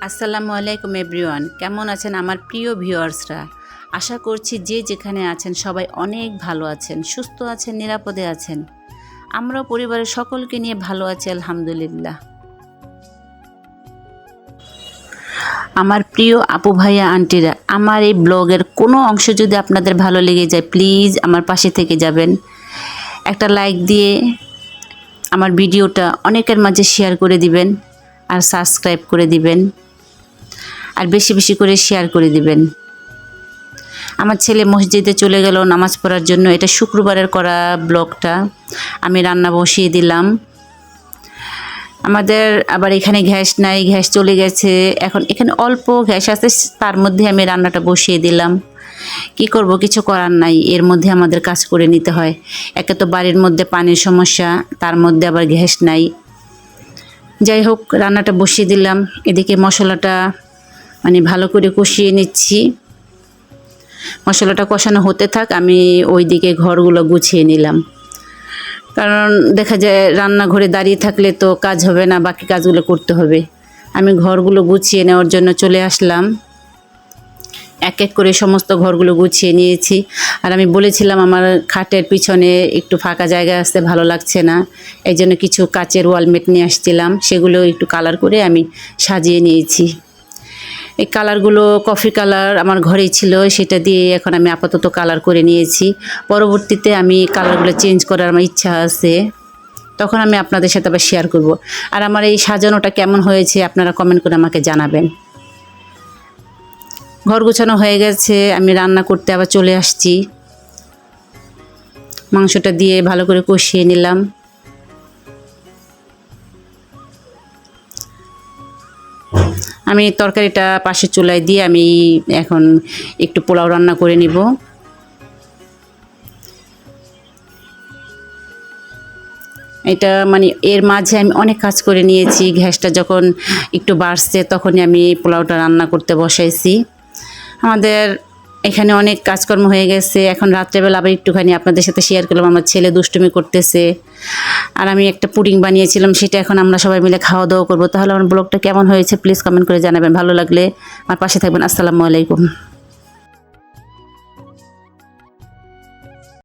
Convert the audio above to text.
আসসালামু আলাইকুম এভরিওয়ান, কেমন আছেন আমার প্রিয় ভিউয়ার্সরা? আশা করছি যে যেখানে আছেন সবাই অনেক ভালো আছেন, সুস্থ আছেন, নিরাপদে আছেন। আমরাও পরিবারের সকলকে নিয়ে ভালো আছি আলহামদুলিল্লাহ। আমার প্রিয় আপু ভাইয়া আন্টিরা, আমার এই ব্লগের কোনো অংশ যদি আপনাদের ভালো লেগে যায় প্লিজ আমার পাশে থেকে যাবেন। একটা লাইক দিয়ে আমার ভিডিওটা অনেকের মাঝে শেয়ার করে দিবেন আর সাবস্ক্রাইব করে দিবেন আর বেশি বেশি করে শেয়ার করে দিবেন। আমার ছেলে মসজিদে চলে গেল নামাজ পড়ার জন্য। এটা শুক্রবারের করা ব্লগটা। আমি রান্না বসিয়ে দিলাম। আমাদের আবার এখানে গ্যাস নাই, গ্যাস চলে গেছে। এখন এখানে অল্প গ্যাস আছে, তার মধ্যে আমি রান্নাটা বসিয়ে দিলাম। কি করব, কিছু করার নাই, এর মধ্যে আমাদের কাজ করে নিতে হয়। একে তো বাড়ির মধ্যে পানির সমস্যা, তার মধ্যে আবার গ্যাস নাই। যাই হোক, রান্নাটা বসিয়ে দিলাম। এদিকে মশলাটা ভালো করে কষিয়ে নিচ্ছি। মশলাটা কষানো হতে থাক, আমি ওইদিকে ঘরগুলো গুছিয়ে নিলাম। কারণ দেখা যায় রান্নাঘরে দাঁড়িয়ে থাকলে তো কাজ হবে না, বাকি কাজগুলো করতে হবে। আমি ঘরগুলো গুছিয়ে নেওয়ার জন্য চলে আসলাম। এক এক করে সমস্ত ঘরগুলো গুছিয়ে নিয়েছি। আর আমি বলেছিলাম আমার খাটের পিছনে একটু ফাঁকা জায়গা আসতে ভালো লাগছে না, এই জন্য কিছু কাচের ওয়ালমেট নিয়ে আসছিলাম। সেগুলো একটু কালার করে আমি সাজিয়ে নিয়েছি। এই কালারগুলো কফি কালার আমার ঘরেই ছিল, সেটা দিয়ে এখন আমি আপাতত কালার করে নিয়েছি। পরবর্তীতে আমি কালারগুলো চেঞ্জ করার আমার ইচ্ছা আছে, তখন আমি আপনাদের সাথে আবার শেয়ার করব। আর আমার এই সাজানোটা কেমন হয়েছে আপনারা কমেন্ট করে আমাকে জানাবেন। ঘর গোছানো হয়ে গেছে, আমি রান্না করতে আবার চলে আসছি। মাংসটা দিয়ে ভালো করে কষিয়ে নিলাম। আমি তরকারিটা পাশে চুলায় দিয়ে আমি এখন একটু পোলাও রান্না করে নিব। এটা এর মাঝে আমি অনেক কাজ করে নিয়েছি। গ্যাসটা যখন একটু বাড়ছে তখনই আমি পোলাওটা রান্না করতে বসাইছি। আমাদের এখানে অনেক কাজকর্ম হয়ে গেছে। এখন রাত্রেবেলা আবার একটুখানি আপনাদের সাথে শেয়ার করলাম। আমার ছেলে দুষ্টুমি করতেছে, আর আমি একটা পুডিং বানিয়েছিলাম, সেটা এখন আমরা সবাই মিলে খাওয়া দাওয়া করবো। তাহলে আমার ব্লগটা কেমন হয়েছে প্লিজ কমেন্ট করে জানাবেন। ভালো লাগলে আমার পাশে থাকবেন। আসসালামু আলাইকুম।